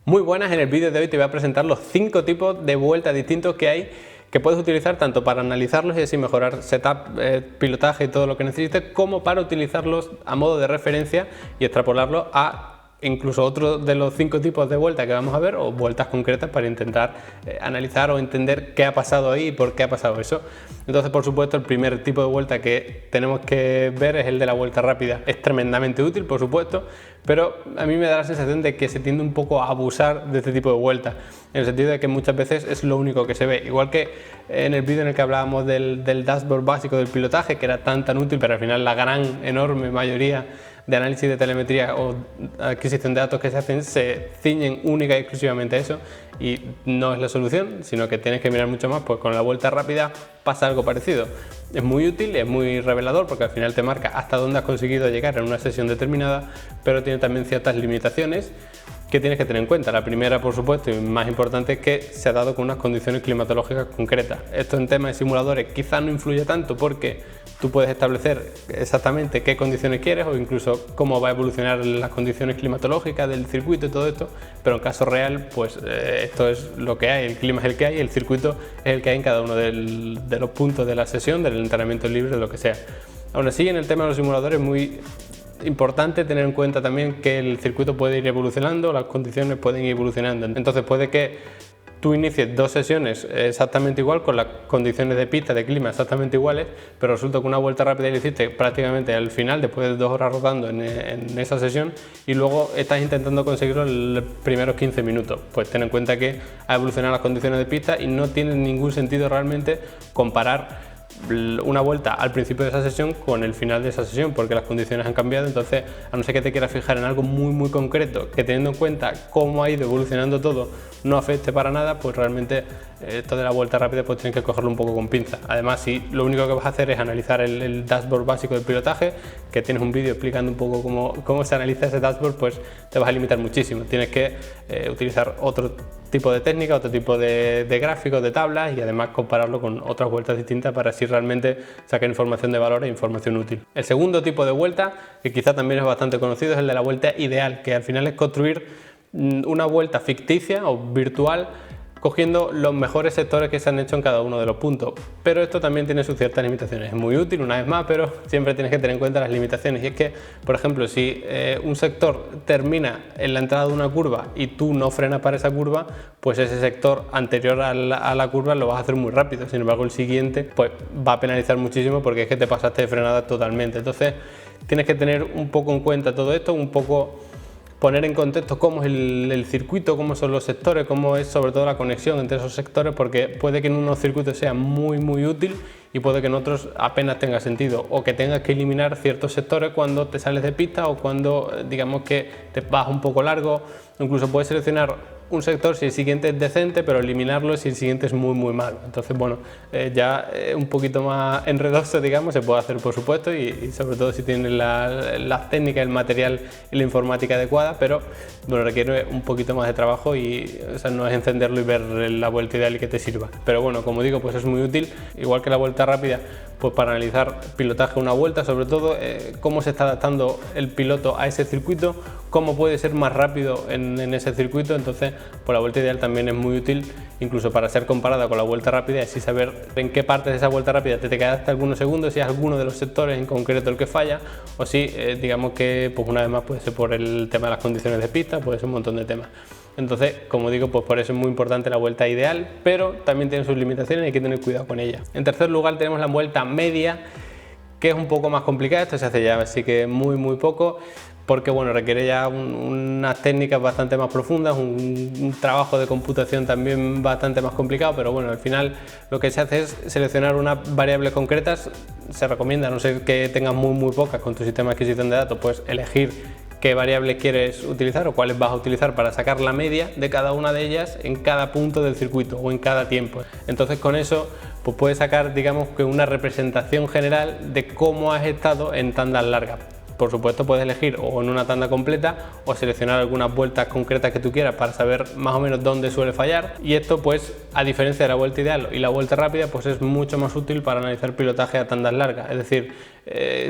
Muy buenas, en el vídeo de hoy te voy a presentar los 5 tipos de vueltas distintos que hay que puedes utilizar tanto para analizarlos y así mejorar setup, pilotaje y todo lo que necesites, como para utilizarlos a modo de referencia y extrapolarlos a incluso otro de los 5 tipos de vueltas que vamos a ver, o vueltas concretas para intentar analizar o entender qué ha pasado ahí y por qué ha pasado eso. Entonces, por supuesto, el primer tipo de vuelta que tenemos que ver es el de la vuelta rápida. Es tremendamente útil, por supuesto, pero a mí me da la sensación de que se tiende un poco a abusar de este tipo de vueltas, en el sentido de que muchas veces es lo único que se ve. Igual que en el vídeo en el que hablábamos del dashboard básico del pilotaje, que era tan útil, pero al final la gran, enorme mayoría de análisis de telemetría o adquisición de datos que se hacen se ciñen única y exclusivamente a eso, y no es la solución, sino que tienes que mirar mucho más. Pues con la vuelta rápida pasa algo parecido. Es muy útil, es muy revelador, porque al final te marca hasta dónde has conseguido llegar en una sesión determinada, pero tiene también ciertas limitaciones que tienes que tener en cuenta. La primera, por supuesto, y más importante, es que se ha dado con unas condiciones climatológicas concretas. Esto en temas de simuladores quizás no influye tanto, porque tú puedes establecer exactamente qué condiciones quieres o incluso cómo va a evolucionar las condiciones climatológicas del circuito y todo esto, pero en caso real, pues esto es lo que hay, el clima es el que hay, el circuito es el que hay en cada uno de los puntos de la sesión, del entrenamiento libre, de lo que sea. Aún así, en el tema de los simuladores, muy importante tener en cuenta también que el circuito puede ir evolucionando, las condiciones pueden ir evolucionando. Entonces puede que tú inicies 2 sesiones exactamente igual, con las condiciones de pista, de clima exactamente iguales, pero resulta que una vuelta rápida la hiciste prácticamente al final, después de 2 horas rodando en esa sesión, y luego estás intentando conseguirlo en los primeros 15 minutos. Pues ten en cuenta que ha evolucionado las condiciones de pista y no tiene ningún sentido realmente comparar una vuelta al principio de esa sesión con el final de esa sesión, porque las condiciones han cambiado. Entonces, a no ser que te quieras fijar en algo muy concreto, que teniendo en cuenta cómo ha ido evolucionando todo no afecte para nada, pues realmente esto de la vuelta rápida pues tienes que cogerlo un poco con pinza. Además, si lo único que vas a hacer es analizar el dashboard básico del pilotaje, que tienes un vídeo explicando un poco cómo se analiza ese dashboard, pues te vas a limitar muchísimo. Tienes que utilizar otro tipo de técnica, otro tipo de gráficos, de tablas, y además compararlo con otras vueltas distintas para así realmente sacar información de valor e información útil. El segundo tipo de vuelta, que quizá también es bastante conocido, es el de la vuelta ideal, que al final es construir una vuelta ficticia o virtual cogiendo los mejores sectores que se han hecho en cada uno de los puntos. Pero esto también tiene sus ciertas limitaciones. Es muy útil una vez más, pero siempre tienes que tener en cuenta las limitaciones. Y es que, por ejemplo, si un sector termina en la entrada de una curva y tú no frenas para esa curva, pues ese sector anterior a la curva lo vas a hacer muy rápido. Sin embargo, el siguiente pues va a penalizar muchísimo, porque es que te pasaste de frenada totalmente. Entonces tienes que tener un poco en cuenta todo esto, un poco poner en contexto cómo es el circuito, cómo son los sectores, cómo es sobre todo la conexión entre esos sectores, porque puede que en unos circuitos sea muy útil y puede que en otros apenas tenga sentido, o que tengas que eliminar ciertos sectores cuando te sales de pista o cuando digamos que te vas un poco largo. Incluso puedes seleccionar un sector si el siguiente es decente, pero eliminarlo si el siguiente es muy malo. Entonces, bueno, ya un poquito más enredoso, digamos, se puede hacer, por supuesto, y sobre todo si tienes las técnicas, el material y la informática adecuada, pero bueno, requiere un poquito más de trabajo, y o sea, no es encenderlo y ver la vuelta ideal y que te sirva. Pero bueno, como digo, pues es muy útil, igual que la vuelta rápida, pues para analizar pilotaje una vuelta, sobre todo cómo se está adaptando el piloto a ese circuito, cómo puede ser más rápido en ese circuito. Entonces, pues la vuelta ideal también es muy útil, incluso para ser comparada con la vuelta rápida, y así saber en qué partes de esa vuelta rápida te quedaste algunos segundos, si es alguno de los sectores en concreto el que falla, o si digamos que pues una vez más puede ser por el tema de las condiciones de pista, puede ser un montón de temas. Entonces, como digo, pues por eso es muy importante la vuelta ideal, pero también tiene sus limitaciones y hay que tener cuidado con ella. En tercer lugar tenemos la vuelta media, que es un poco más complicada. Esto se hace ya así que muy poco, porque bueno, requiere ya unas técnicas bastante más profundas, un trabajo de computación también bastante más complicado, pero bueno, al final lo que se hace es seleccionar unas variables concretas. Se recomienda, a no ser que tengas muy pocas con tu sistema de adquisición de datos, pues elegir qué variables quieres utilizar o cuáles vas a utilizar para sacar la media de cada una de ellas en cada punto del circuito o en cada tiempo. Entonces, con eso pues puedes sacar, digamos, que una representación general de cómo has estado en tandas largas. Por supuesto, puedes elegir o en una tanda completa o seleccionar algunas vueltas concretas que tú quieras para saber más o menos dónde suele fallar, y esto, pues a diferencia de la vuelta ideal y la vuelta rápida, pues es mucho más útil para analizar pilotaje a tandas largas. Es decir,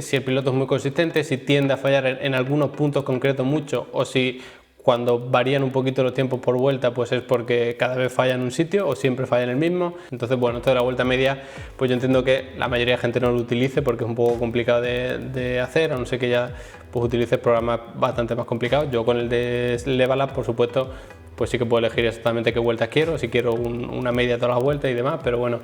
si el piloto es muy consistente, si tiende a fallar en algunos puntos concretos mucho, o si cuando varían un poquito los tiempos por vuelta, pues es porque cada vez falla en un sitio o siempre falla en el mismo. Entonces, bueno, esto de la vuelta media, pues yo entiendo que la mayoría de gente no lo utilice porque es un poco complicado de hacer, a no ser que ya pues utilices programas bastante más complicados. Yo con el de Level Up, por supuesto, pues sí que puedo elegir exactamente qué vueltas quiero, si quiero una media de todas las vueltas y demás, pero bueno,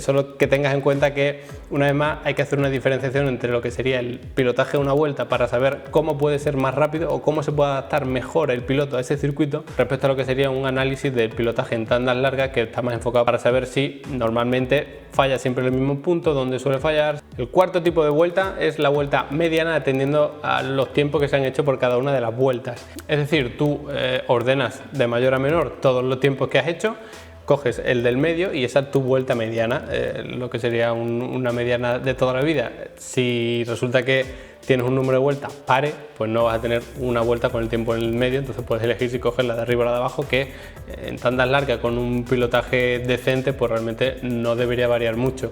solo que tengas en cuenta que una vez más hay que hacer una diferenciación entre lo que sería el pilotaje de una vuelta para saber cómo puede ser más rápido o cómo se puede adaptar mejor el piloto a ese circuito respecto a lo que sería un análisis del pilotaje en tandas largas, que está más enfocado para saber si normalmente falla siempre en el mismo punto, donde suele fallar. El cuarto tipo de vuelta es la vuelta mediana, atendiendo a los tiempos que se han hecho por cada una de las vueltas. Es decir, tú ordenas de mayor a menor todos los tiempos que has hecho, coges el del medio y esa es tu vuelta mediana, lo que sería una mediana de toda la vida. Si resulta que tienes un número de vueltas pares, pues no vas a tener una vuelta con el tiempo en el medio, entonces puedes elegir si coges la de arriba o la de abajo, que en tandas largas con un pilotaje decente pues realmente no debería variar mucho.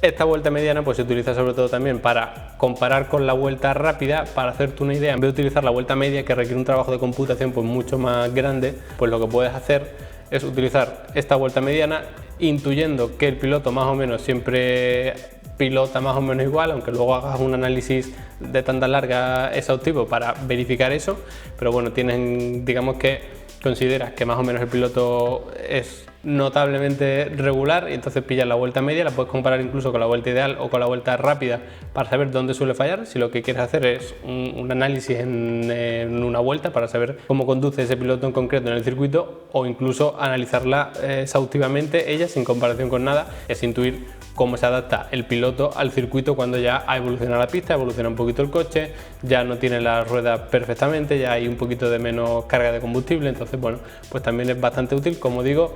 Esta vuelta mediana pues se utiliza sobre todo también para comparar con la vuelta rápida, para hacerte una idea. En vez de utilizar la vuelta media, que requiere un trabajo de computación pues mucho más grande, pues lo que puedes hacer es utilizar esta vuelta mediana, intuyendo que el piloto más o menos siempre pilota más o menos igual, aunque luego hagas un análisis de tanda larga exhaustivo para verificar eso, pero bueno, digamos que consideras que más o menos el piloto es notablemente regular y entonces pillas la vuelta media, la puedes comparar incluso con la vuelta ideal o con la vuelta rápida para saber dónde suele fallar. Si lo que quieres hacer es un análisis en una vuelta para saber cómo conduce ese piloto en concreto en el circuito, o incluso analizarla exhaustivamente ella sin comparación con nada, es intuir cómo se adapta el piloto al circuito cuando ya ha evolucionado la pista, evoluciona un poquito el coche, ya no tiene las ruedas perfectamente, ya hay un poquito de menos carga de combustible. Entonces bueno, pues también es bastante útil, como digo,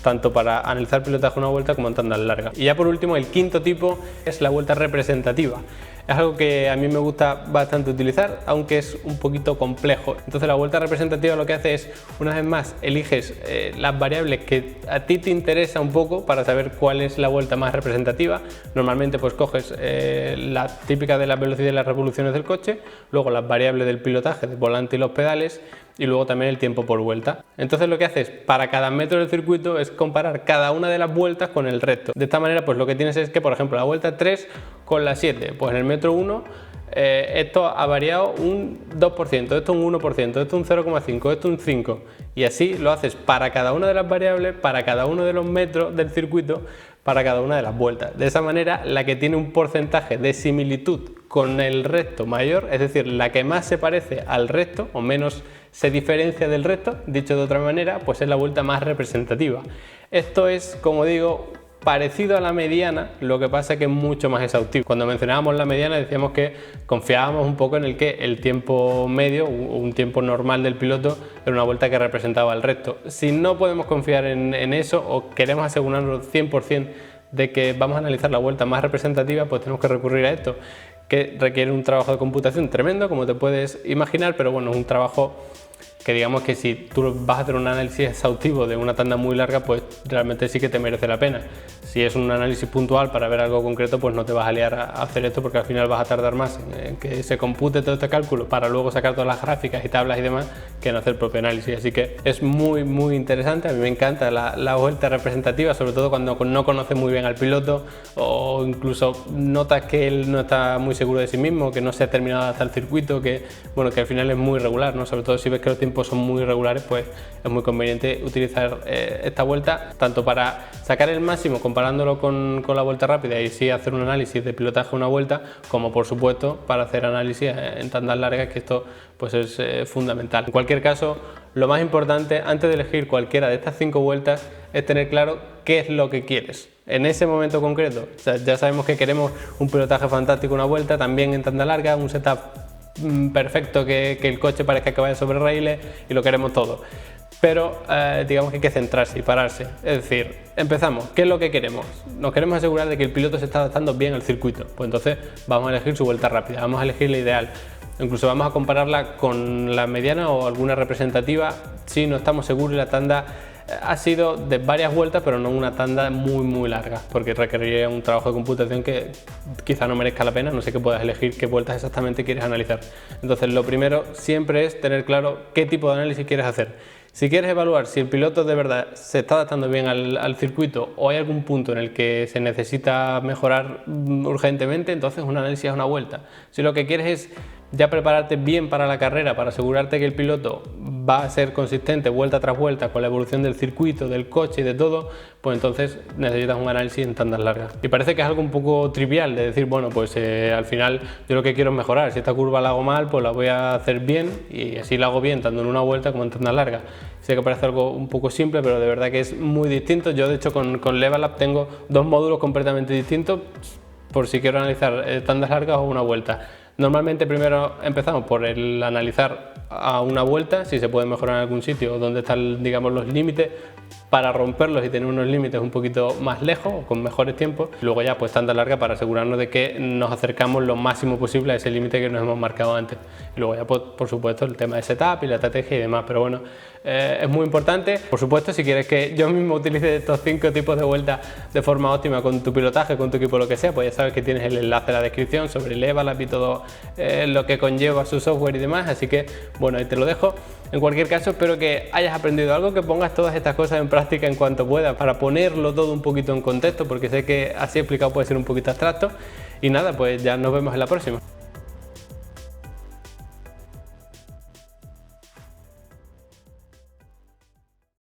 tanto para analizar pilotaje una vuelta como en tandas largas. Y ya por último, el quinto tipo es la vuelta representativa. Es algo que a mí me gusta bastante utilizar, aunque es un poquito complejo. Entonces la vuelta representativa lo que hace es, una vez más, eliges las variables que a ti te interesa un poco para saber cuál es la vuelta más representativa. Normalmente pues coges la típica de la velocidad y las revoluciones del coche, luego las variables del pilotaje, del volante y los pedales, y luego también el tiempo por vuelta. Entonces lo que haces para cada metro del circuito es comparar cada una de las vueltas con el resto. De esta manera pues lo que tienes es que, por ejemplo, la vuelta 3 con la 7, pues en el metro 1 esto ha variado un 2%, esto un 1%, esto un 0,5, esto un 5%, y así lo haces para cada una de las variables, para cada uno de los metros del circuito, para cada una de las vueltas. De esa manera, la que tiene un porcentaje de similitud con el resto mayor, es decir, la que más se parece al resto o menos se diferencia del resto, dicho de otra manera, pues es la vuelta más representativa. Esto es, como digo, parecido a la mediana, lo que pasa es que es mucho más exhaustivo. Cuando mencionábamos la mediana decíamos que confiábamos un poco en el que el tiempo medio, un tiempo normal del piloto, era una vuelta que representaba al resto. Si no podemos confiar en eso, o queremos asegurarnos 100% de que vamos a analizar la vuelta más representativa, pues tenemos que recurrir a esto, que requiere un trabajo de computación tremendo, como te puedes imaginar, pero bueno, es un trabajo que digamos que si tú vas a hacer un análisis exhaustivo de una tanda muy larga, pues realmente sí que te merece la pena. Si es un análisis puntual para ver algo concreto, pues no te vas a liar a hacer esto, porque al final vas a tardar más en que se compute todo este cálculo para luego sacar todas las gráficas y tablas y demás, que en hacer el propio análisis. Así que es muy interesante. A mí me encanta la vuelta representativa, sobre todo cuando no conoces muy bien al piloto, o incluso notas que él no está muy seguro de sí mismo, que no se ha terminado hasta el circuito, que bueno, que al final es muy regular, ¿no? Sobre todo si ves que los tiempos son muy irregulares, pues es muy conveniente utilizar esta vuelta, tanto para sacar el máximo comparándolo con la vuelta rápida y sí hacer un análisis de pilotaje una vuelta, como por supuesto para hacer análisis en tandas largas, que esto pues es fundamental. En cualquier caso, lo más importante antes de elegir cualquiera de estas 5 vueltas es tener claro qué es lo que quieres en ese momento concreto. O sea, ya sabemos que queremos un pilotaje fantástico una vuelta, también en tanda larga, un setup perfecto, que el coche parezca que vaya sobre raíles, y lo queremos todo. Pero digamos que hay que centrarse y pararse. Es decir, empezamos. ¿Qué es lo que queremos? Nos queremos asegurar de que el piloto se está adaptando bien al circuito. Pues entonces vamos a elegir su vuelta rápida, vamos a elegir la ideal. Incluso vamos a compararla con la mediana o alguna representativa si no estamos seguros y la tanda ha sido de varias vueltas, pero no una tanda muy larga, porque requeriría un trabajo de computación que quizá no merezca la pena, no sé que puedas elegir qué vueltas exactamente quieres analizar. Entonces lo primero siempre es tener claro qué tipo de análisis quieres hacer. Si quieres evaluar si el piloto de verdad se está adaptando bien al circuito o hay algún punto en el que se necesita mejorar urgentemente, entonces un análisis es una vuelta. Si lo que quieres es ya prepararte bien para la carrera, para asegurarte que el piloto va a ser consistente vuelta tras vuelta con la evolución del circuito, del coche y de todo, pues entonces necesitas un análisis en tandas largas. Y parece que es algo un poco trivial de decir, bueno, pues al final yo lo que quiero es mejorar. Si esta curva la hago mal, pues la voy a hacer bien y así la hago bien tanto en una vuelta como en tandas largas. Sé que parece algo un poco simple, pero de verdad que es muy distinto. Yo de hecho con Level Up tengo dos módulos completamente distintos por si quiero analizar tandas largas o una vuelta. Normalmente primero empezamos por el analizar a una vuelta, si se puede mejorar en algún sitio, dónde están, digamos, los límites, para romperlos y tener unos límites un poquito más lejos, con mejores tiempos. Luego ya pues tanda larga para asegurarnos de que nos acercamos lo máximo posible a ese límite que nos hemos marcado antes. Y luego ya pues, por supuesto el tema de setup y la estrategia y demás, pero bueno, es muy importante. Por supuesto, si quieres que yo mismo utilice estos 5 tipos de vueltas de forma óptima con tu pilotaje, con tu equipo, lo que sea, pues ya sabes que tienes el enlace en la descripción sobre Level Up y todo lo que conlleva su software y demás, así que bueno, ahí te lo dejo. En cualquier caso, espero que hayas aprendido algo, que pongas todas estas cosas en práctica en cuanto puedas para ponerlo todo un poquito en contexto, porque sé que así explicado puede ser un poquito abstracto. Y nada, pues ya nos vemos en la próxima.